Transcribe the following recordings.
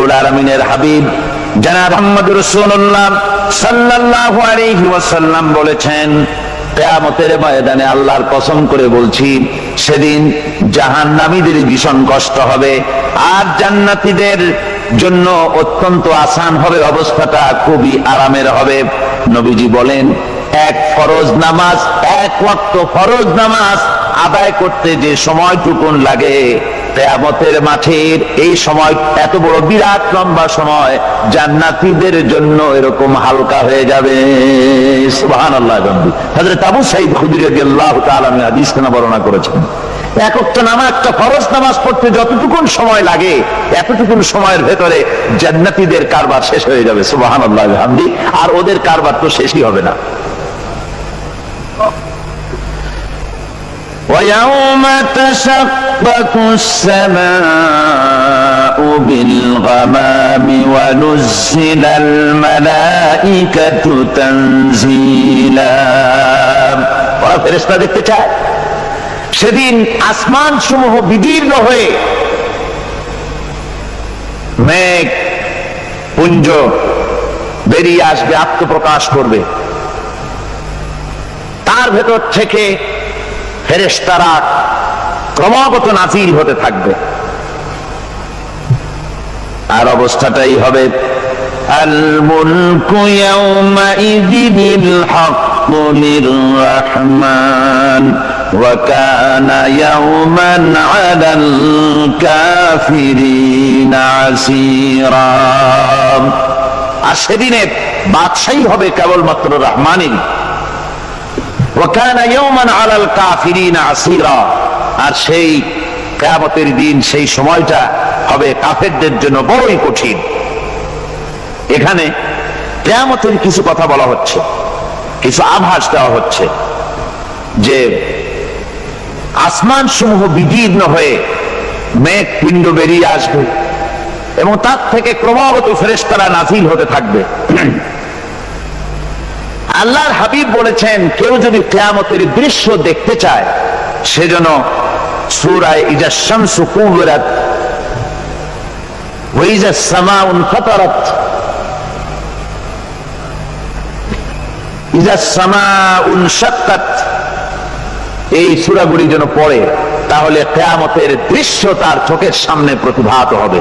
রব্বুল আলামিনের হাবিব জনাব মুহাম্মদুর রাসূলুল্লাহ সাল্লাল্লাহু আলাইহি ওয়াসাল্লাম বলেছেন, কিয়ামতের ময়দানে আল্লাহর কসম করে বলছি, সেদিন জাহান্নামীদের ভীষণ কষ্ট হবে আর জান্নাতীদের জন্য অত্যন্ত আসান হবে, অবস্থাটা খুবই আরামের হবে। নবীজি বলেন, এক ফরজ নামাজ, এক ওয়াক্ত ফরজ নামাজ আদায় করতে যে সময়টুকুন লাগে, কিয়ামতের মাঠের এই সময় এত বড় বিরাট লম্বা সময় জান্নাতীদের জন্য এরকম হালকা হয়ে যাবে। সুবহানাল্লাহ। হযরত আবু সাঈদ খুদরী রাদিয়াল্লাহু তাআলা হাদিস বর্ণনা করেছেন, এক ওয়াক্ত নামাজ, একটা ফরজ নামাজ পড়তে যতটুকুন সময় লাগে এতটুকুন সময়ের ভেতরে জান্নাতীদের কারবার শেষ হয়ে যাবে। সুবহানাল্লাহ বিহামদি। আর ওদের কারবার তো শেষই হবে না। وَيَوْمَ تَشَقَّقُ السَّمَاءُ بِالْغَمَامِ وَنُزِّلَ الْمَلَائِكَةُ تَنزِيلًا। ওরা ফেরেশতা দেখতে চায়, সেদিন আসমান সমূহ বিদীর্ণ হয়ে মেঘ পুঞ্জ বেরিয়ে আসবে, আত্মপ্রকাশ করবে, তার ভেতর থেকে ফেরেশতারা ক্রমাগত নাযিল হতে থাকবে। আর অবস্থাটাই হবে, আল মুলকু ইয়াউমাইযিল হাক্কু লির-রাহমান ওয়া কানা ইয়াওমান আলাল কাফিরিনা আসীরা। আর সেদিনে বাদশাহী হবে কেবলমাত্র রহমানেরই। আর সেই কিয়ামতের দিন, সেই সময়টা হবে কাফেরদের জন্য বড়ই কঠিন। এখানে কিয়ামতের কিছু কথা বলা হচ্ছে, কিছু আভাস দেওয়া হচ্ছে যে আসমান সমূহ বিদীর্ণ হয়ে মেঘ পিণ্ড বেরিয়ে আসবে এবং তার থেকে ক্রমাগত ফেরেশতারা নাযিল হতে থাকবে। আল্লাহর হাবিব বলেছেন, কেউ যদি কিয়ামতের দৃশ্য দেখতে চায় সেজন্য সূরা ইজা শামসু কুবিরাত ওয়া ইজা সামাউ ফাতারাত, ইজা সামাউ শাক্কাত, এই সূরাগুলি যেন পড়ে, তাহলে কিয়ামতের দৃশ্য তার চোখের সামনে প্রতিভাত হবে।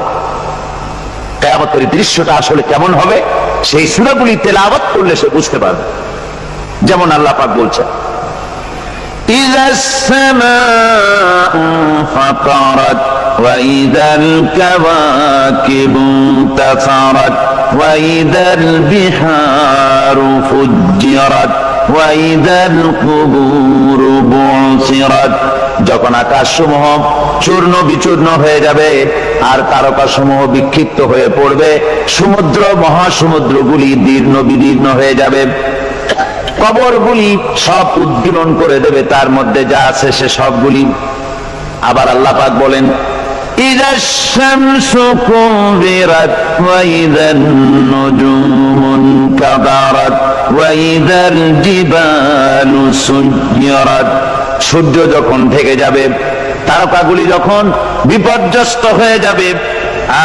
কিয়ামতের দৃশ্যটা আসলে কেমন হবে সেই সূরাগুলি তেলাওয়াত করলে সে বুঝতে পারবে। যেমন আল্লাহ পাক বলছেন, ইযাস সামাউ ফাতারাত ওয়া ইযাল কাওয়াকিবু তাসারাত ওয়া ইযাল বিহারু ফুজ্জিরাত ওয়া ইযাল কুবুরু বুসিরাত। যখন আকাশসমূহ চূর্ণ বিচূর্ণ হয়ে যাবে আর তারকাসমূহ বিক্ষিপ্ত হয়ে পড়বে, সমুদ্র মহাসমুদ্রগুলি দীর্ণ বিদীর্ণ হয়ে যাবে, কবরগুলি সব উদ্গীরণ করে দেবে, তার মধ্যে যা আছে সে সবগুলি। আবার আল্লাহ পাক বলেন, ইযাশ শামসু কুবিরাত ওয়া ইযান নুজুমুন কাদারাত ওয়া ইযাল জিবালু সুজ্জিরাত। সূর্য যখন ঢেকে যাবে, তারকাগুলি যখন বিপর্যস্ত হয়ে যাবে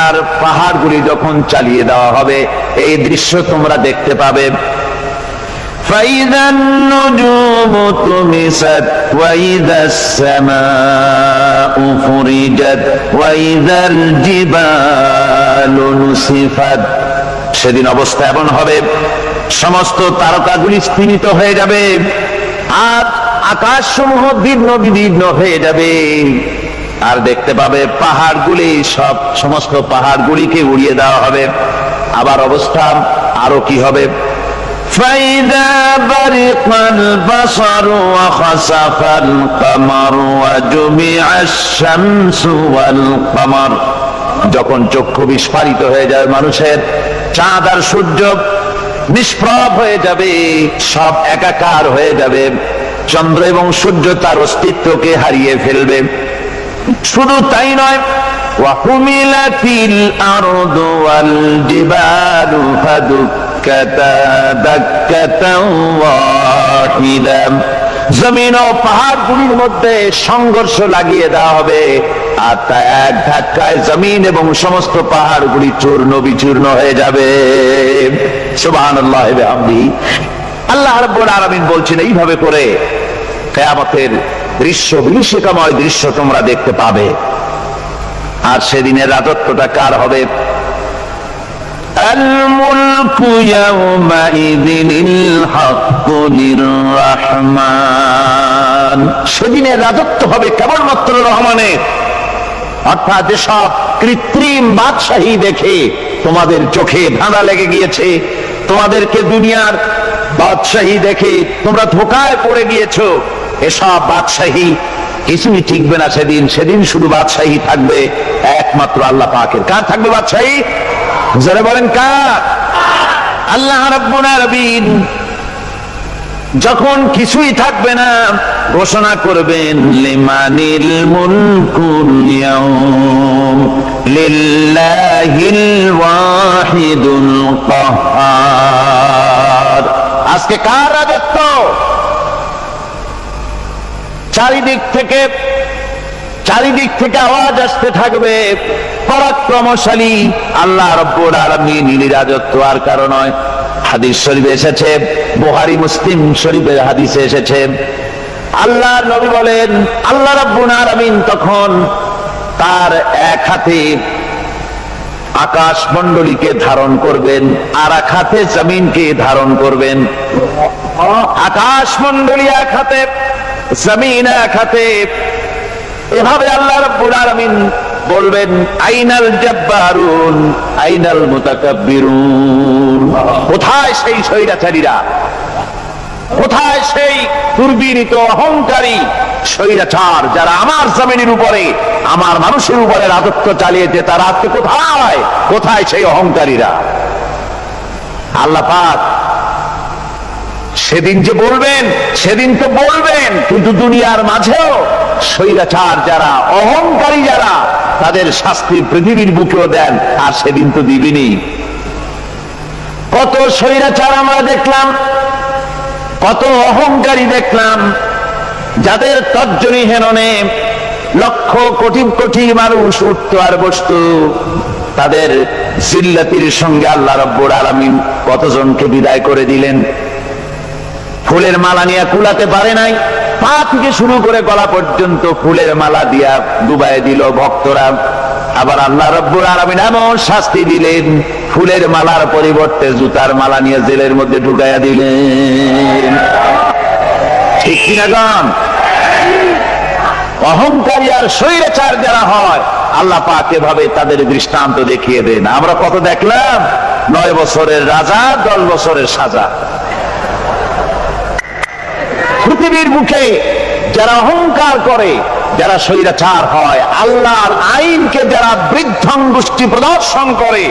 আর পাহাড়গুলি যখন চালিয়ে দেওয়া হবে, এই দৃশ্য তোমরা দেখতে পাবে। فَإِذَا النُّجُومُ طُمِسَتْ وَإِذَا السَّمَاءُ فُرِجَتْ وَإِذَا الْجِبَالُ نُسِفَتْ। সেদিন অবস্থা এমন হবে, সমস্ত তারকাগুলি স্তিমিত হয়ে যাবে আর আকাশসমূহ দীর্ণ বিদীর্ণ হয়ে যাবে। আর দেখতে পাবে পাহাড়গুলি, সমস্ত পাহাড়গুলিকে উড়িয়ে দেওয়া হবে। আবার অবস্থা আরো কি হবে, فَإِذَا بَرِقَ الْبَصَرُ وَخَسَفَ الْقَمَرُ وَجُمِعَ الشَّمْسُ وَالْقَمَرُ। যখন চক্ষু বিস্ফারিত হয়ে যাবে মানুষের, চাঁদ আর সূর্য নিষ্প্রভ হয়ে যাবে, সব একাকার হয়ে যাবে, চন্দ্র এবং সূর্য তার অস্তিত্বকে হারিয়ে ফেলবে। শুধু তাই নয়, وَحُمِلَتِ الْأَرْضُ وَالْجِبَالُ فَدُكَّتَا دَكَّةً وَاحِدَةً। জমিন ও পাহাড়গুলির মধ্যে সংঘর্ষ লাগিয়ে দেওয়া হবে, আর তা এক ধাক্কায় জমিন এবং সমস্ত পাহাড়গুলি চূর্ণ বিচূর্ণ হয়ে যাবে। সুবহানাল্লাহ ওয়া বিহামদিহি। আল্লাহ রাব্বুল আলামিন বলছেন এইভাবে করে কিয়ামতের দৃশ্য, বিভীষিকাময় দৃশ্য তোমরা দেখতে পাবে। আর সেদিনের রাজত্বটা কার হবে? আল মুলকু ইয়াওমাইযিনিল হাক্কু লির-রাহমান। সেদিনের রাজত্ব হবে কেবলমাত্র রহমানের। অর্থাৎ যেসব কৃত্রিম বাদশাহী দেখে তোমাদের চোখে ধাঁধা লেগে গিয়েছে, তোমাদেরকে দুনিয়ার বাদশাহী দেখে তোমরা ধোঁকায় পড়ে গিয়েছো, এসব বাদশাহী কিছুই টিকবে না সেদিন। সেদিন শুধু বাদশাহী থাকবে একমাত্র আল্লাহ পাকের। কার থাকবে বাদশাহী? যারা বলেন কার? আল্লাহ রাব্বুল আলামিন যখন কিছুই থাকবে না ঘোষণা করবেন লিমানিল মুলকুল ইয়াউম লিল্লাহিল ওয়াহিদুল কাহ্হার। আজকে কার রাজত্ব? চারিদিক থেকে আওয়াজ আসতে থাকবে, পরাক্রমশালী আল্লাহ রাব্বুল আলামিনের রাজত্ব আর কারো নয়। হাদিস শরীফে এসেছে, বুখারী মুসলিম শরীফের হাদিসে এসেছে, আল্লাহর নবী বলেন আল্লাহ রাব্বুল আলামিন তখন তার এক হাতে আকাশ মণ্ডলীকে ধারণ করবেন, আর এক হাতে জমিনকে ধারণ করবেন। আকাশ মণ্ডলী এক হাতে, জমিন এক হাতে। এভাবে আল্লাহ রাব্বুল আলামিন বলবেন আইনাল জাব্বারুন আইনাল মুতাকাব্বিরুন। কোথায় সেই স্বৈরাচারীরা? কোথায় সেই দুর্বিনীত অহংকারী স্বৈরাচার যারা আমার জমিনের উপরে, আমার মানুষের উপরে রাজত্ব চালিয়েছে? তারা আজকে কোথায়? কোথায় সেই অহংকারীরা? আল্লাহ পাক সেদিন যে বলবেন, সেদিন তো বলবেন, কিন্তু দুনিয়ার মাঝেও স্বৈরাচার যারা, অহংকারী যারা, তাদের শাস্তি পৃথিবীর বুকেও দেন, আর সেদিন তো দিবেনি। কত স্বৈরাচার আমরা দেখলাম, কত অহংকারী দেখলাম, যাদের তর্জনী হেননে লক্ষ কোটি কোটি মানুষ উঠত আর বসত। তাদের জিল্লাতির সঙ্গে আল্লাহ রাব্বুল আলামিন কতজনকে বিদায় করে দিলেন। ফুলের মালা নিয়ে কুলাতে পারে নাই, পা থেকে শুরু করে গলা পর্যন্ত ফুলের মালা দিয়া ডুবাই দিল ভক্তরা। আবার আল্লাহ রাব্বুল আলামিন এমন শাস্তি দিলেন, ফুলের মালার পরিবর্তে জুতার মালা নিয়ে জেলের মধ্যে ঢুকাইয়া দিলেন। ঠিক কিনা গান? অহংকারী আর স্বৈরাচার যারা হয়, আল্লাহ পাক এভাবে তাদের দৃষ্টান্ত দেখিয়ে দেন। আমরা কত দেখলাম, 9 বছরের রাজা 10 বছরের সাজা। পৃথিবীর মুখে যারা অহংকার করে, যারা স্বৈরাচার হয়, আল্লাহর আইনকে যারা বৃদ্ধাঙ্গুষ্টি প্রদর্শন করে,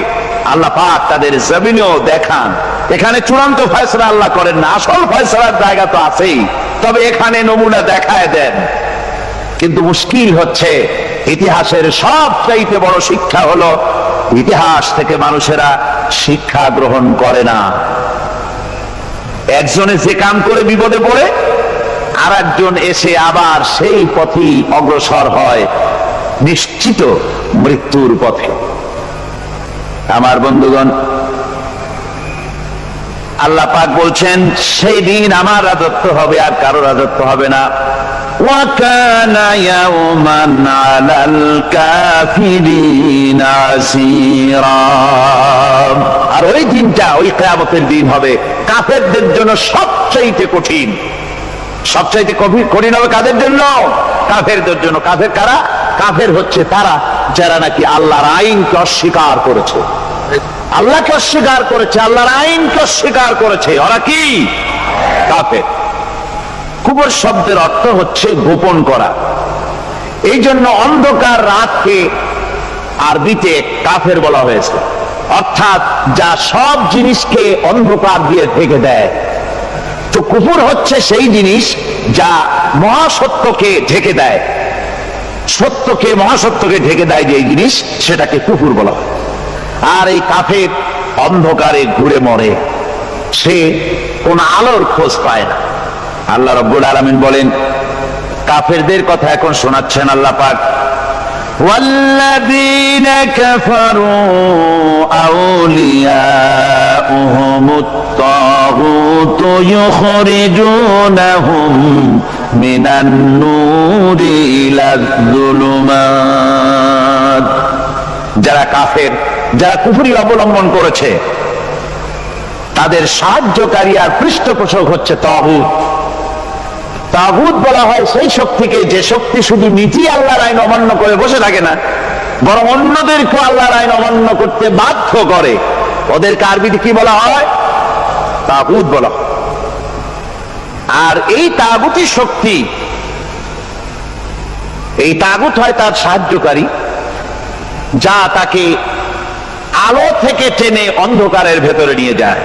আল্লাহ পাক তাদের জমিনেও দেখান। এখানে চূড়ান্ত ফয়সালা আল্লাহ করেন না, আসল ফয়সালার জায়গা তো আছেই, তবে এখানে নমুনা দেখায় দেন। কিন্তু মুশকিল হচ্ছে, ইতিহাসের সবচাইতে বড় শিক্ষা হলো ইতিহাস থেকে মানুষেরা শিক্ষা গ্রহণ করে না। একজনে যে কাম করে বিপদে পড়ে, আর একজন এসে আবার সেই পথেই অগ্রসর হয়, নিশ্চিত মৃত্যুর পথে। আমার বন্ধুগণ, আল্লাহ পাক বলছেন সেই দিন আমার রাজত্ব হবে, আর কারো রাজত্ব হবে না। ওয়া কানা ইয়াওমান আলাল কাফিরিনা আসীরা। আর ওই দিনটা, ওই কিয়ামতের দিন হবে কাফেরদের জন্য সবচেয়ে কঠিন। সবচাইতে কঠিন হবে কাদের জন্য? কাফেরদের জন্য। কাফের কারা? কাফের হচ্ছে তারা যারা নাকি আল্লাহর আইনকে অস্বীকার করেছে, আল্লাহকে অস্বীকার করেছে, আল্লাহর আইনকে অস্বীকার করেছে। ওরা কি? কাফের। কুফর শব্দের অর্থ হচ্ছে গোপন করা। এই জন্য অন্ধকার রাতকে আরবিতে কাফের বলা হয়েছে, অর্থাৎ যা সব জিনিসকে অন্ধকার দিয়ে ঢেকে দেয়। তো কুফর হচ্ছে সেই জিনিস যা মহাসত্যকে ঢেকে দেয়, সত্যকে, মহাসত্যকে ঢেকে দেয় যে জিনিস, সেটাকে কুফর বলা হয়। আর এই কাফের অন্ধকারে ঘুরে মরে, সে কোন আলোর খোঁজ পায় না। আল্লাহ রাব্বুল আলামিন বলেন, কাফেরদের কথা এখন শোনাচ্ছেন আল্লাহ পাক। والذين كفروا أولياؤهم الطاغوت يخرجونهم من النور إلى الظلمات। যারা কাফের, যারা কুফরি অবলম্বন করেছে, তাদের সাহায্যকারী আর পৃষ্ঠপোষক হচ্ছে তাগুত। তাগুত বলা হয় সেই শক্তিকে যে শক্তি শুধু নিজেই আল্লাহর আইন অমান্য করে বসে থাকে না, বরং অন্যদেরকে আল্লাহর আইন অমান্য করতে বাধ্য করে। ওদেরকে আরবিতে কি বলা হয়? তাগুত বলা হয়। আর এই তাগুতি শক্তি, এই তাগুত হয় তার সাহায্যকারী, যা তাকে আলো থেকে টেনে অন্ধকারের ভেতরে নিয়ে যায়।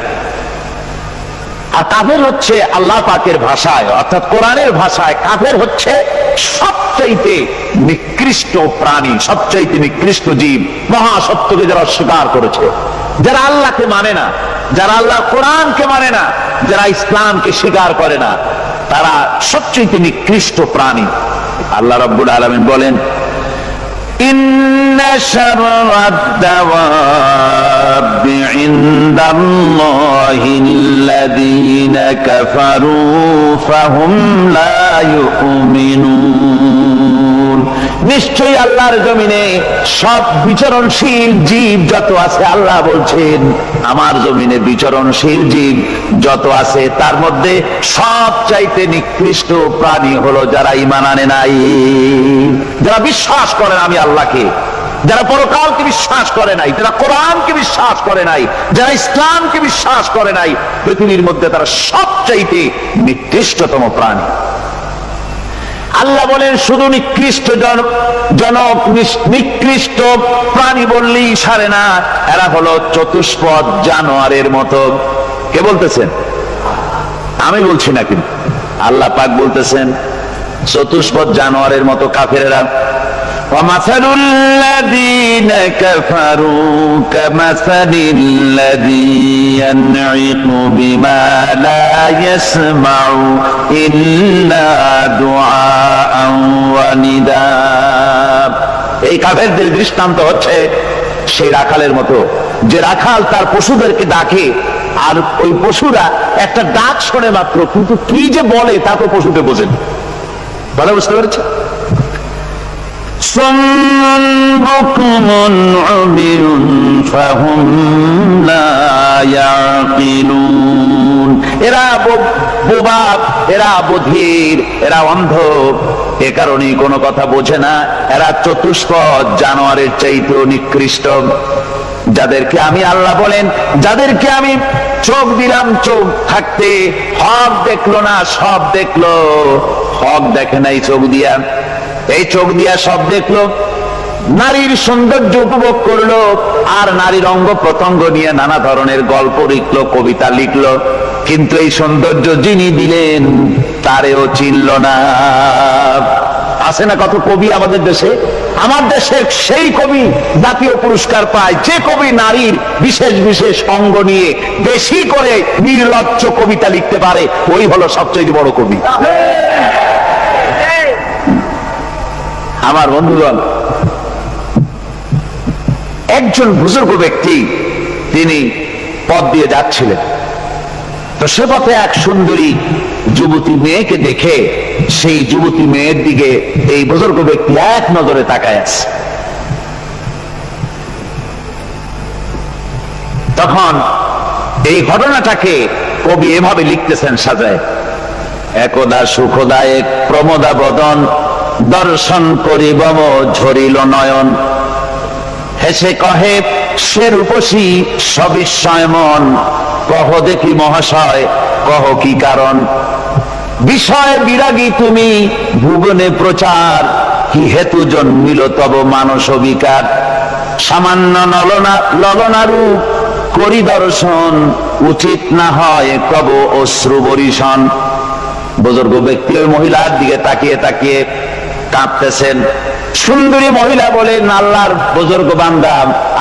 আর কাফের হচ্ছে আল্লাহ পাকের ভাষায়, অর্থাৎ কোরআনের ভাষায়, কাফের হচ্ছে সবচাইতে নিকৃষ্ট প্রাণী, সবচাইতে নিকৃষ্ট জীব। মহাসত্যকে যারা অস্বীকার করেছে, যারা আল্লাহকে মানে না, যারা আল্লাহ কোরআনকে মানে না, যারা ইসলামকে স্বীকার করে না, তারা সবচাইতে নিকৃষ্ট প্রাণী। আল্লাহ রাব্বুল আলামিন বলেন, ইন্না শাররাদ দাওয়াবি ইনদাল্লাহিল্লাযীনা কাফারু ফাহুম লা ইউমিনুন। নিশ্চয়ই আল্লাহর জমিনে সব বিচরণশীল জীব যত আছে, আল্লাহ বলছেন আমার জমিনে বিচরণশীল জীব যত আছে, তার মধ্যে সবচাইতে নিকৃষ্ট প্রাণী হলো যারা ঈমান আনে নাই, যারা বিশ্বাস করে না আমি আল্লাহকে, যারা পরকালকে বিশ্বাস করে নাই, যারা কোরআনকে বিশ্বাস করে নাই, যারা ইসলামকে বিশ্বাস করে নাই, পৃথিবীর মধ্যে তারা সবচাইতে নিকৃষ্টতম প্রাণী। আল্লাহ বলেন শুধু নিকৃষ্ট জনক নিকৃষ্ট প্রাণী বললেই সারে না, এরা হলো চতুষ্পদ জানোয়ারের মতো। কে বলতেছেন? আমি বলছি না, কিন্তু আল্লাহ পাক বলতেছেন চতুষ্পদ জানোয়ারের মতো কাফেরেরা। وَمَثَلُ الَّذِينَ كَفَرُوا كَمَثَلِ الَّذِي يَنْعِقُ بِمَا لَا يَسْمَعُ إِلَّا دُعَاءً وَنِدَاءً। এই কাফেরদের দৃষ্টান্ত হচ্ছে সেই রাখালের মতো, যে রাখাল তার পশুদেরকে ডাকে, আর ওই পশুরা একটা ডাক শোনে মাত্র, কিন্তু কি যে বলে তা তো পশুতে বোঝেন। ভালো বুঝতে পেরেছে? এরা বোবা, এরা বধির, এরা অন্ধ, এ কারণেই কোনো কথা বোঝে না। এরা চতুষ্পদ জানোয়ারের চাইতেও নিকৃষ্ট। যাদেরকে আমি আল্লাহ বলেন, যাদেরকে আমি চোখ দিলাম, চোখ থাকতে হক দেখলো না, সব দেখলো, হক দেখে নাই চোখ দিয়া, এই চোখ দিয়া সব দেখলো, নারীর সৌন্দর্য উপভোগ করলো, আর নারীর অঙ্গ প্রত্যঙ্গ নিয়ে নানা ধরনের গল্প লিখলো, কবিতা লিখলো, কিন্তু এই সৌন্দর্য যিনি দিলেন তারেও চিনল না। আছে না কত কবি আমাদের দেশে? আমার দেশের সেই কবি জাতীয় পুরস্কার পায় যে কবি নারীর বিশেষ বিশেষ অঙ্গ নিয়ে বেশি করে নির্লজ্জ কবিতা লিখতে পারে, ওই হলো সবচেয়ে বড় কবি। আমার বন্ধুগণ, একজন বুজুর্গ ব্যক্তি তিনি পথ দিয়ে যাচ্ছিলেন, তো সে পথে এক সুন্দরী যুবতী মেয়েকে দেখে সেই যুবতী মেয়ের দিকে এই বুজুর্গ ব্যক্তি এক নজরে তাকায় আছে। তখন এই ঘটনাটাকে কবি এভাবে লিখতেছেন সাজায়, একদা সুখদায়ক প্রমোদা বদন দর্শন করিব ঝরিল নয়ন, হেসে কহে সে রূপসী সবিস্ময় মন, কহ দেখি মহাশয় কহ কি কারণ, বিষয় বিরাগী তুমি ভুবনে প্রচার, কি হেতু জন্মিল তব মানস বিকার, সামান্য ললনা রূপ করি দর্শন, উচিত না হয় কব অশ্রু বরিশন। বুজুর্গ ব্যক্তি ওই মহিলার দিকে তাকিয়ে তাকিয়ে কাঁদতেছেন। সুন্দরী মহিলা বলেন, আল্লাহর বুজুর্গ বান্দা,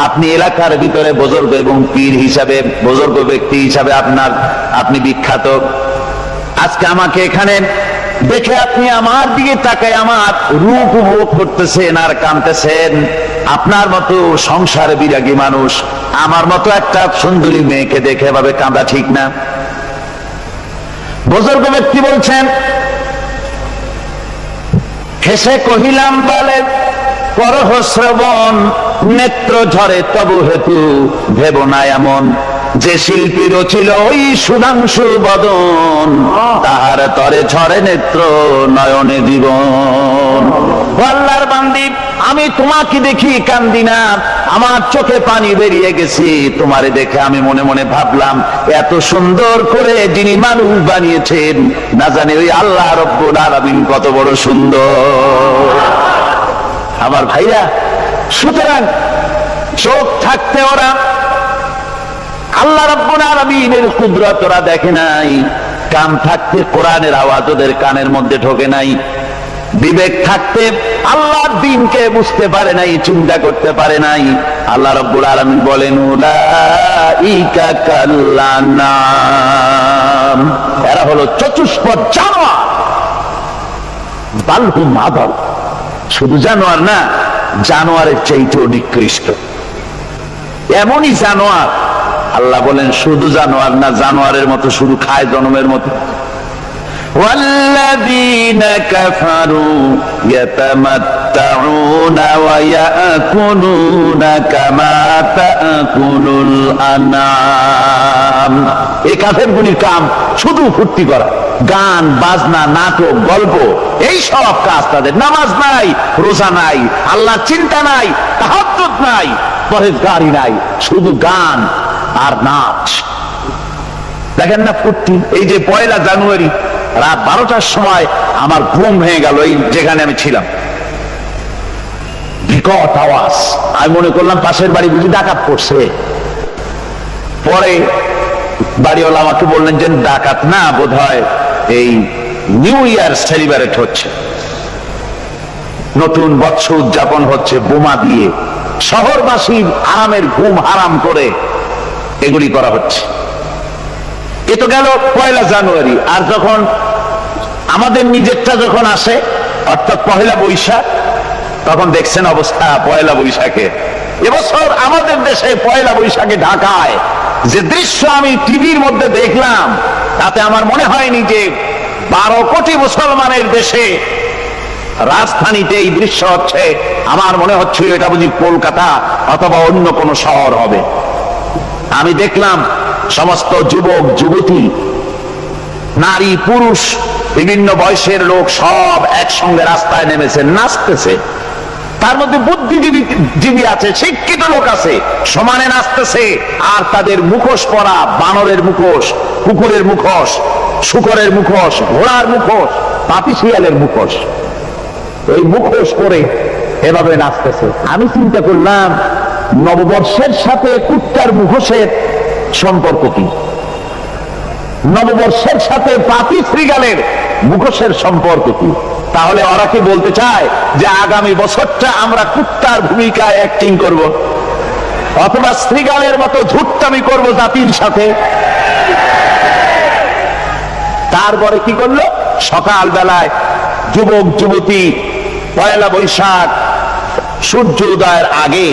আপনি এলাকার ভিতরে বুজুর্গ এবং পীর হিসাবে, বুজুর্গ ব্যক্তি হিসাবে আপনি বিখ্যাত, আজকে আমাকে এখানে দেখে আপনি আমার দিকে তাকায় আমার রূপ উপভোগ করতেছেন আর কাঁদতেছেন। আপনার মতো সংসারে বিরাগী মানুষ আমার মতো একটা সুন্দরী মেয়েকে দেখে এভাবে কাঁদা ঠিক না। বুজুর্গ ব্যক্তি বলছেন, হেসে কহিলাম বলে করহ শ্রবণ, নেত্র ঝরে তবু হেতু ভেব না এমন, যে শিল্পী রচিল ওই সুধাংশু বদন, তাহার তরে ঝরে নেত্র নয়নে জীবন। আল্লাহর বান্দি, আমি তোমাকে দেখি কান্দি না, আমার চোখে পানি বেরিয়ে গেছি। তোমারে দেখে আমি মনে মনে ভাবলাম, এত সুন্দর করে যিনি মানুষ বানিয়েছেন না জানি ওই আল্লাহ রব্বুল আলামিন কত বড় সুন্দর। আমার ভাইরা, সুতরাং চোখ থাকতে ওরা আল্লাহ রাব্বুল আলামিনের কুদরত ওরা দেখে নাই, কান থাকতে কোরআনের আওয়াজ ওদের কানের মধ্যে ঢোকে নাই, বিবেক থাকতে আল্লাহর দ্বীনকে বুঝতে পারে নাই, চিন্তা করতে পারে নাই। আল্লাহ রাব্বুল আলামিন বলেন, উলাইকা কাল্লানাম, এরা হলো চতুষ্পদ জানোয়ার, বাল হুম আদাল, শুধু জানোয়ার না, জানোয়ারের চাইতেও নিকৃষ্ট। এমনই জানোয়ার, আল্লাহ বলেন শুধু জানোয়ার না, জানোয়ারের মতো শুধু খায় জনমের মতো। والذين كفروا يتمتعون ويأكلون كما تأكل الأنعام। এই কাফেরগুলির কাম শুধু ফুর্তি করা, গান বাজনা, নাটক, গল্প, এই সব কাজ তাদের। নামাজ নাই, রোজা নাই, আল্লাহ চিন্তা নাই, তাহাজ্জুদ নাই, পরহেজগারি নাই, শুধু গান আর নাচ। দেখেন না ফুর্তি। এই যে 1 জানুয়ারি রাত 12টার সময় আমার ঘুম ভেঙে গেল, এই যেখানে আমি ছিলাম, বিকট আওয়াজ। আমি মনে করলাম পাশের বাড়ি বুঝি ডাকাত পড়ছে। পরে বাড়িওয়ালা আমাকে বললেন যে ডাকাত না, বোধহয় এই নিউ ইয়ার সেলিব্রেট হচ্ছে, নতুন বৎসর উদযাপন হচ্ছে বোমা দিয়ে, শহরবাসীর আরামের ঘুম হারাম করে এগুলি করা হচ্ছে। এ তো গেল 1 জানুয়ারি। আর যখন আমাদের নিজেরটা যখন আসে, অর্থাৎ 1 বৈশাখ, তখন দেখছেন অবস্থা 1 বৈশাখে। এবছর আমাদের দেশে 1 বৈশাখে ঢাকায় যে দৃশ্য আমি টিভির মধ্যে দেখলাম, তাতে আমার মনে হয়নি যে 12 কোটি মুসলমানের দেশে রাজধানীতে এই দৃশ্য হচ্ছে। আমার মনে হচ্ছিল এটা বুঝি কলকাতা অথবা অন্য কোন শহর হবে। আমি দেখলাম সমস্ত যুবক যুবতী, নারী পুরুষ, বিভিন্ন বয়সের লোক সব একসঙ্গে রাস্তায় নেমেছে, নাচতেছে। তার মধ্যে বুদ্ধিজীবী আছে, শিক্ষিত লোক আছে, সমানে নাচতেছে। আর তাদের মুখোশ পরা, বানরের মুখোশ, কুকুরের মুখোশ, শুকরের মুখোশ, ঘোড়ার মুখোশ, পাপি শিয়ালের মুখোশ, এই মুখোশ পরে এভাবে নাচতেছে। আমি চিন্তা করলাম, নববর্ষের সাথে কুত্তার মুখোশের সম্পর্ক কি? নববর্ষের সাথে পাপি শ্রীগালের মুখোশের সম্পর্ক কি? তাহলে ওরা কি বলতে চায় যে আগামী বছরটা আমরা কুত্তার ভূমিকায় অ্যাক্টিং করব, অথবা শ্রীগালের মতো ধূর্তামি করব জাতির সাথে? তারপরে কি করলো? সকাল বেলায় যুবক যুবতী 1 বৈশাখ সূর্য উদয়ের আগে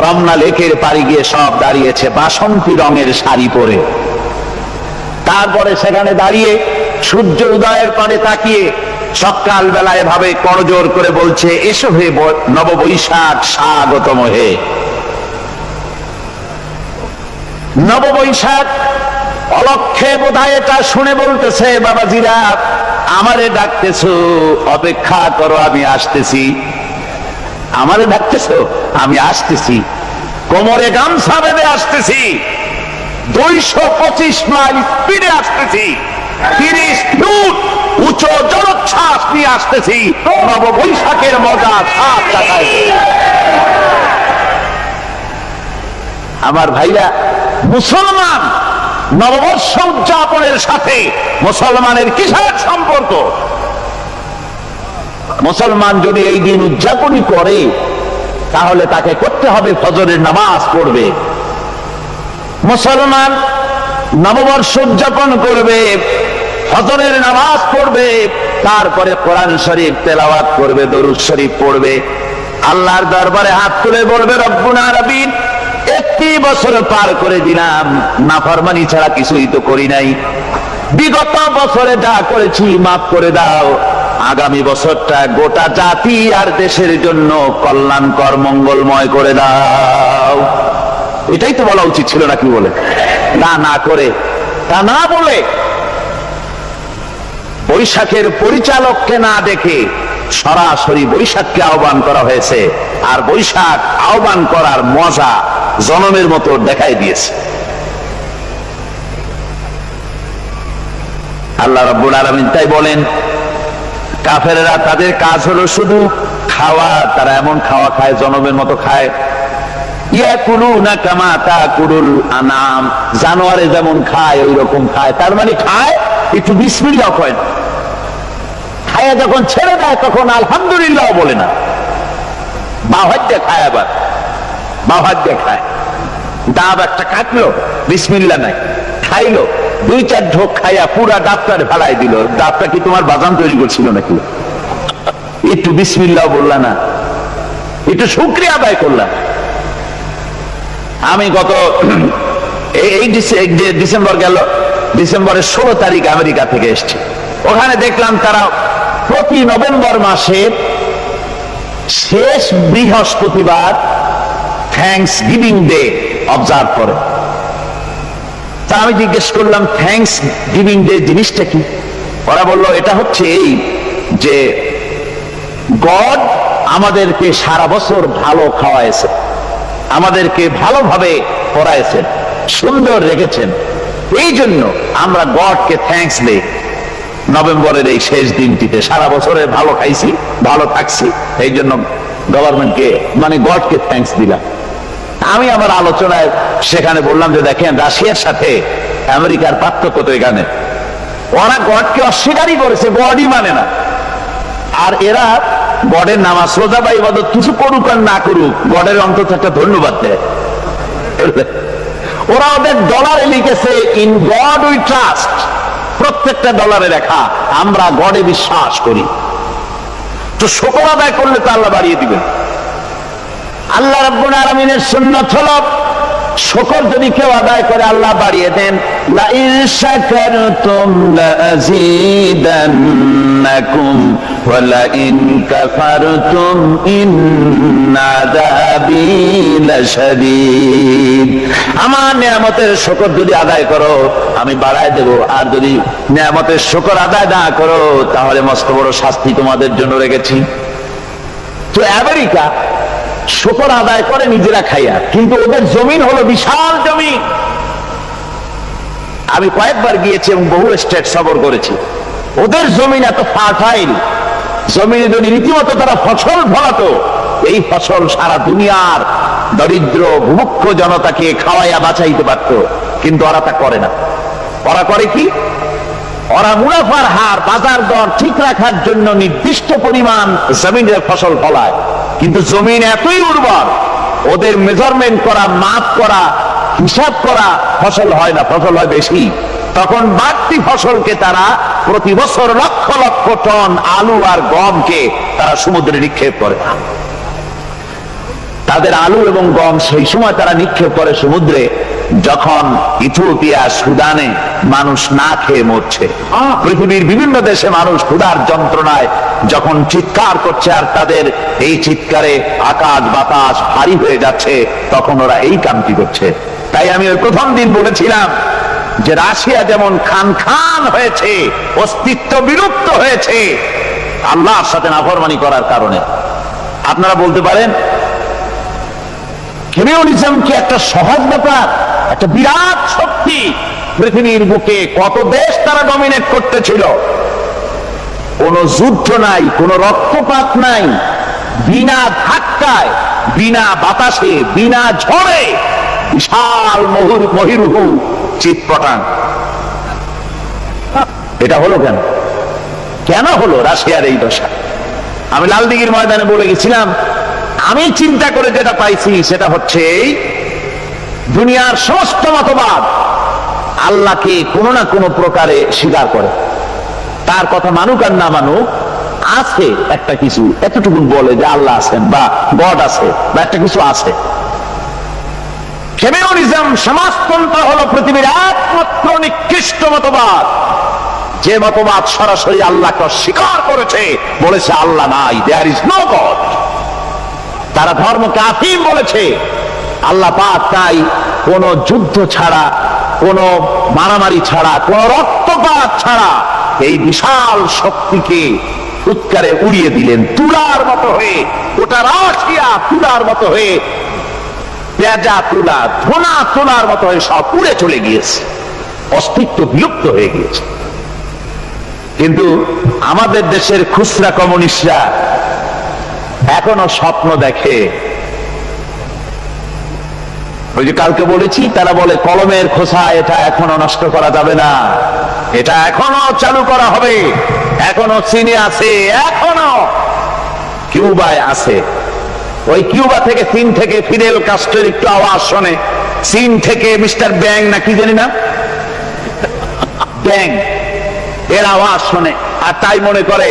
রমনা লেকের পাড়ি গিয়ে সব দাঁড়িয়েছে বাসন্তী রঙের শাড়ি পরে। তারপরে সেখানে দাঁড়িয়ে সূর্য উদয়ের পানে তাকিয়ে সকাল বেলায় ভাবে করজোর করে বলছে, এসো হে নববৈশাখ স্বাগতম হে। নববৈশাখ অলক্ষে বোধহয় এটা শুনে বলতেছে, বাবাজিরা আমারে ডাকতেছো, অপেক্ষা করো, আমি আসতেছি। আমারে ডাকতেছো, আমি আসতেছি, কোমরে গামছা বেঁধে আসতেছি, 225 মাইল স্পিডে আসতেছি, 30 ফুট উচ্চ জলোচ্ছ্বাস নিয়ে আসতেছি, নববৈশাখের মজা সাত টাকায়। আমার ভাইরা, মুসলমান নববর্ষ উদযাপনের সাথে মুসলমানের কিসের সম্পর্ক? মুসলমান যদি এই দিন উদযাপনই করে, তাহলে তাকে করতে হবে ফজরের নামাজ পড়বে। মুসলমান নববর্ষ উদযাপন করবে, ফজরের নামাজ পড়বে, তারপরে কোরআন শরীফ তেলাওয়াত করবে, দরুদ শরীফ পড়বে, আল্লাহর দরবারে হাত তুলে বলবে রব্বুনা রাব্বিন, 1 বছর পার করে দিলাম, নাফরমানি ছাড়া কিছুই তো করি নাই, বিগত বছরে যা করেছি মাফ করে দাও, আগামী বছরটা গোটা জাতি আর দেশের জন্য কল্যাণকর মঙ্গলময় করে দাও। এটাই তো বলা উচিত ছিল নাকি? বলে না করে, তা না বলে বৈশাখের পরিচালককে না দেখে সরাসরি বৈশাখকে আহ্বান করা হয়েছে, আর বৈশাখ আহ্বান করার মজা জনমের মতো দেখাই দিয়েছে। আল্লাহ রাব্বুল আলামিন তাই বলেন, কাফেররা তাদের কাজ হলো শুধু খাওয়া, তারা এমন খাওয়া খায় জনমের মতো খায়, ইয়াকুলুনা কামা তাকুলুল আনাম, জানোয়ারে যেমন খায় ওই রকম খায়, তার মানে খায় একটু বিসমিল্লাহ কয় না, খায় যখন ছেড়ে দেয় তখন আলহামদুলিল্লাহ বলে না, বাহাদ্দে খায়, আবার বাহাদ্দে খায়, ডাব একটা কাটলো বিসমিল্লাহ নাই, খাইলো 2-4 ঢোক খাইয়া পুরা ডাবটারে ফেলাই দিল, ডাবটা কি তোমার বাজান তৈরি করছিল নাকি? একটু বিসমিল্লাহ বললা না, একটু শুকরিয়া আদায় করলাম। আমি গত এই ডিসেম্বর গেল, ডিসেম্বরের 16 তারিখ আমেরিকা থেকে এসছি, ওখানে দেখলাম তারা প্রতি নভেম্বর মাসে শেষ বৃহস্পতিবার থ্যাঙ্কস গিভিং ডে অবজার্ভ করে। তা আমি জিজ্ঞেস করলাম থ্যাঙ্কস গিভিং ডে জিনিসটা কি? ওরা বলল এটা হচ্ছে এই যে গড আমাদেরকে সারা বছর ভালো খাওয়াইছে, আমাদেরকে ভালোভাবে পড়াইছেন, সুন্দর রেখেছেন, এই জন্য আমরা গডকে থ্যাঙ্কস দেই নভেম্বরের এই শেষ দিনটিতে। সারা বছরে ভালো খাইছি, ভালো থাকছি, এই জন্য গভর্নমেন্টকে মানে গডকে থ্যাঙ্কস দিলাম। আমি আমার আলোচনায় সেখানে বললাম যে দেখেন রাশিয়ার সাথে আমেরিকার পার্থক্য তো এখানে, ওরা গডকে অস্বীকারই করেছে, গডই মানে না, আর এরা গডের নামাজ রোজা বা ইবাদত কিছু করুক আর না করুক, গডের অন্তত একটা ধন্যবাদ দেয়। ওরা ওদের ডলারে লিখেছে ইন গড উই ট্রাস্ট, প্রত্যেকটা ডলারে লেখা আমরা গডে বিশ্বাস করি। তো শুকর আদায় করলে তো আল্লাহ বাড়িয়ে দিবেন। আল্লাহ রাব্বুল আলামিনের সুন্নাত হলো শুকর যদি কেউ আদায় করে আল্লাহ বাড়িয়ে দেন, লা ইন শাকারতুম লাযীদান্নাকুম ওয়া লা ইন কাফারতুম ইন্না আযাবী লাশাদীদ। আমার নিয়ামতের শুকর যদি আদায় করো আমি বাড়ায় দেব, আর যদি নিয়ামতের শুকর আদায় না করো তাহলে মস্ত বড় শাস্তি তোমাদের জন্য রেখেছি। তো আমেরিকা শুকর আদায় করে নিজেরা খাইয়া, কিন্তু ওদের জমিন হলো বিশাল জমি। আমি কয়েকবার গিয়েছি এবং বহু স্টেট সফর করেছি। ওদের জমিন এত ফার্টাইল, জমিনে যদি রীতিমতো তারা ফসল ফলাতো, এই ফসল সারা দুনিয়ার দরিদ্র ভূমুক্ষ জনতাকে খাওয়াইয়া বাঁচাইতে পারত, কিন্তু ওরা তা করে না। ওরা করে কি? ওরা মুনাফার হার, বাজার দর ঠিক রাখার জন্য নির্দিষ্ট পরিমাণ জমিনের ফসল ফলায়, কিন্তু জমিন এতই উর্বর ওদের মেজারমেন্ট করা, মাপ করা, হিসাব করা ফসল হয় না, ফসল হয় বেশি। তখন বাড়তি ফসলকে তারা প্রতি বছর লক্ষ লক্ষ টন আলু আর গমকে তারা সমুদ্রে নিক্ষেপ করে। তাদের আলু এবং গম সেই সময় তারা নিক্ষেপ করে সমুদ্রে যখন ইথিওপিয়া, সুদানে মানুষ না খেয়ে মরছে। পৃথিবীর বিভিন্ন দেশে মানুষ ক্ষুধার যন্ত্রণায় যখন চিৎকার করছে, আর তাদের এই চিৎকারে আকাশ বাতাস ভারী হয়ে যাচ্ছে, তখন ওরা এই কামটি করছে। তাই আমি ওই প্রথম দিন বলেছিলাম যে রাশিয়া যেমন খান খান হয়েছে, অস্তিত্ব বিলুপ্ত হয়েছে আল্লাহর সাথে নাফরমানি করার কারণে। আপনারা বলতে পারেন কমিউনিজম কি একটা সহজ ব্যাপার? একটা বিরাট শক্তি, পৃথিবীর বুকে কত দেশ তারা ডমিনেট করতেছিল, কোন যুদ্ধ নাই, কোন রক্তপাত নাই, বিনা ধাক্কায়, বিনা বাতাসে, বিনা ঝড়ে বিশাল মহিরুহু চিৎপটাং। এটা হলো কেন? কেন হলো রাশিয়ার এই দশা? আমি লালদিঘির ময়দানে বলে গেছিলাম, আমি চিন্তা করে যেটা পাইছি সেটা হচ্ছে দুনিয়ার সমস্ত মতবাদ আল্লাহকে কোনো না কোনো প্রকারে স্বীকার করে। তার কথা মানুক আর না মানুক, আছে একটা কিছু, এতটুকু বলে যে আল্লাহ আছেন বা গড আছে বা একটা কিছু আছে। কমিউনিজম, সমাজতন্ত্র হলো পৃথিবীর একমাত্র নিকৃষ্ট মতবাদ, যে মতবাদ সরাসরি আল্লাহকে অস্বীকার করেছে, বলেছে আল্লাহ নাই, দেয়ার ইজ নো গড। তারা ধর্মকে আফিম বলেছে, আল্লাহ পাক নাই, কোন যুদ্ধ ছাড়া, কোন মারামারি ছাড়া, কোন রক্তপাত ছাড়া এই বিশাল শক্তিকে উৎকারে উড়িয়ে দিলেন, তুলার মতো হয়ে, গোটা রাশিয়া তুলার মতো হয়ে, পেঁজা তুলা, ধোনা তুলার মতো হয়ে সব উড়ে চলে গিয়েছে, অস্তিত্ব বিলুপ্ত হয়ে গিয়েছে। কিন্তু আমাদের দেশের খুচরা কমিউনিস্টরা এখনো স্বপ্ন দেখে। ওই যে কালকে বলেছি, তারা বলে কলমের খোসা এটা এখনো নষ্ট করা যাবে না, এটা এখনো চালু করা হবে, এখনো চীনে আছে, এখনো কিউবায় আছে। ওই কিউবা থেকে, চীন থেকে ফিদেল কাস্ট্রোর একটু আওয়াজ শোনে, চীন থেকে মিস্টার ব্যাং না কি জানি না, ব্যাং, এর আওয়াজ শোনে আর তাই মনে করে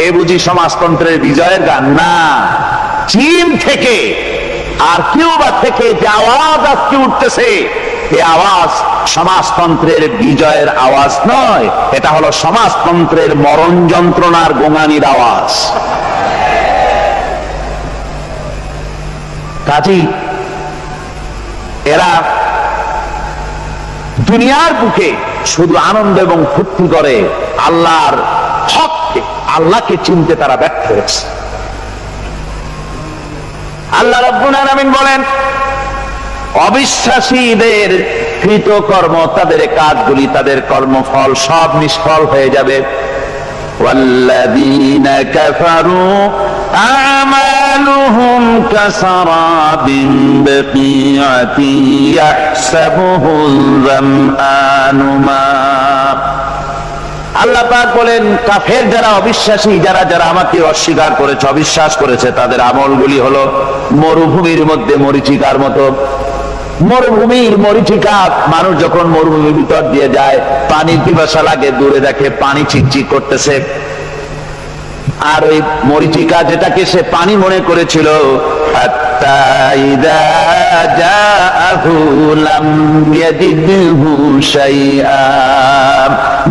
এ বুঝি সমাজতন্ত্রের বিজয়ের গান। না, চীন থেকে আর কিউবা থেকে যে আওয়াজ আজকে উঠতেছে, এই আওয়াজ সমাজতন্ত্রের বিজয়ের আওয়াজ নয়, এটা হলো সমাজতন্ত্রের মরণ যন্ত্রণার গোঙানির আওয়াজ। কাজী এরা দুনিয়ার বুকে শুধু আনন্দ এবং ফুর্তি করে, আল্লাহর হককে, আল্লাহকে চিনতে তারা ব্যর্থ হয়েছে। আল্লাহ রাব্বুল আলামিন বলেন, অবিশ্বাসীদের কৃতকর্ম, তাদের কাজগুলি, তাদের কর্মফল সব নিষ্ফল হয়ে যাবে। ওয়াল্লাযীনা কাফারু আ'মালুহুম কাসারাবিন বিকিআতিন ইয়াহসাবুহুল যামআনু মা। আল্লাহ পাক বলেন, কাফের যারা, অবিশ্বাসী যারা, যারা আমাকে অস্বীকার করেছে, অবিশ্বাস করেছে, তাদের আমলগুলি হলো মরুভূমির মধ্যে মরীচিকার মতো। মরুভূমির মরীচিকা, মানুষ যখন মরুভূমির ভিতর দিয়ে যায়, পানির পিপাসা লাগে, দূরে দেখে পানি চিকচিক করতেছে, আর ওই মরীচিকা যেটাকে সে পানি মনে করেছিল, হাত্তা ইযা জাআহু লাম ইয়াজিদহু শাইআ,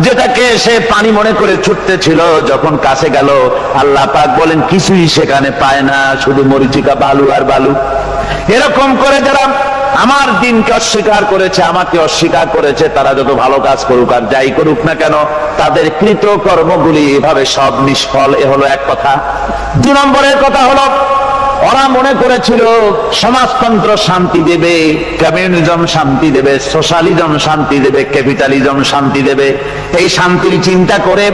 যেটাকে সে পানি মনে করে ছুটতেছিল, যখন কাছে গেল আল্লাহ পাক বলেন কিছুই সেখানে পায় না, শুধু মরীচিকা, বালু আর বালু। এরকম করে যারা আমার দিনকে অস্বীকার করেছে, আমাকে অস্বীকার করেছে, তারা যত ভালো কাজ করুক আর যাই করুক না কেন, তাদের কৃত কর্মগুলি এভাবে সব নিষ্ফল। এ হলো এক কথা। 2 নম্বরের কথা হলো, ওরা মনে করেছিল সমাজতন্ত্র শান্তি দেবে, কমিউনিজম শান্তি দেবে, সোশ্যালিজম শান্তি দেবে, ক্যাপিটালিজম শান্তি দেবে। এই শান্তির চিন্তা করে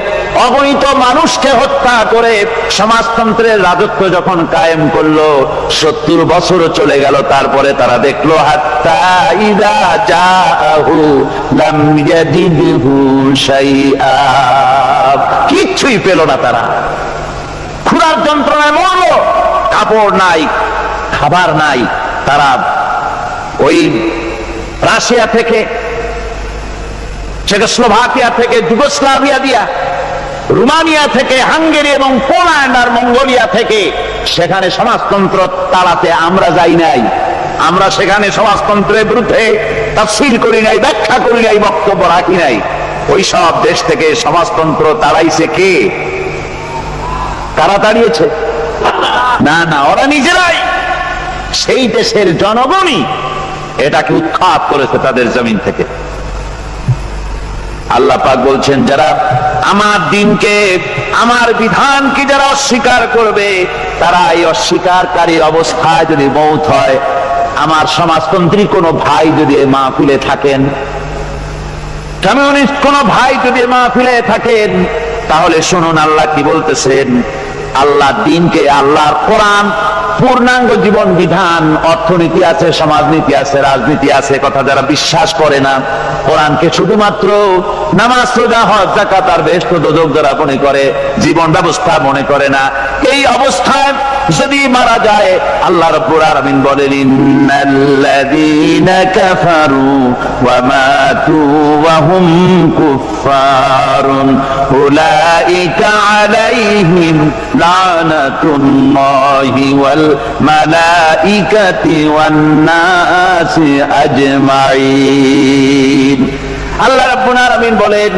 অগণিত মানুষকে হত্যা করে সমাজতন্ত্রের রাজত্ব যখন কায়েম করলো, 70 বছর চলে গেল, তারপরে তারা দেখলো হাত্তা ইযা জাআহু লাম ইয়াজিদহু শাইআ, কিচ্ছুই পেল না। তারা ক্ষুধার যন্ত্রণায় মরল, কাপড় নাই, খাবার নাই। তারা ওই রাশিয়া থেকে, চেকোস্লোভাকিয়া থেকে, যুগোস্লাভিয়া দিয়া, রোমানিয়া থেকে, হাঙ্গেরি এবং পোল্যান্ড আর মঙ্গোলিয়া থেকে, সেখানে সমাজতন্ত্র তাড়াতে আমরা যাই নাই। আমরা সেখানে সমাজতন্ত্রের বিরুদ্ধে তাফসীর করি নাই, ব্যাখ্যা করি নাই, বক্তব্য রাখি নাই। ওই সব দেশ থেকে সমাজতন্ত্র তাড়াইছে কে? কারা তাড়িয়েছে? না না, ওরা নিজেরাই, সেই দেশের জনগণই এটাকে উৎখাত করেছে তাদের জমিন থেকে। আল্লাহ পাক বলছেন, যারা আমার দিনকে, আমার বিধানকে যারা অস্বীকার করবে, তারা এই অস্বীকারীর অবস্থায় যদি মৌত হয়, আমার সমাজতন্ত্রী কোনো ভাই যদি মাহফিলে থাকেন, কমিউনিস্ট কোনো ভাই যদি মাহফিলে থাকেন, তাহলে শুনুন আল্লাহ কি বলতেছেন। আল্লাহ দিনকে, আল্লাহর কোরআন পূর্ণাঙ্গ জীবন বিধান, অর্থনীতি আছে, সমাজনীতি আছে, রাজনীতি আছে, কথা যারা বিশ্বাস করে না, কোরআনকে শুধুমাত্র নামাজ, রোজা, হজ, যাকাত আর বেহেশত দোজখ যারা মনে করে, জীবন ব্যবস্থা মনে করে না, এই অবস্থায় যদি মারা যায়, আল্লাহ রাব্বুল আলামিন বলেন ইন্নাল্লাযীনা কাফারু ওয়া মাতু ওয়া হুম কুফফারুন উলাইকা আলাইহিম লানাতুল্লাহি ওয়াল মালাইকাতি ওয়ান নাসি আজমাইন। আল্লাহ রাব্বুল আলামিন বলেন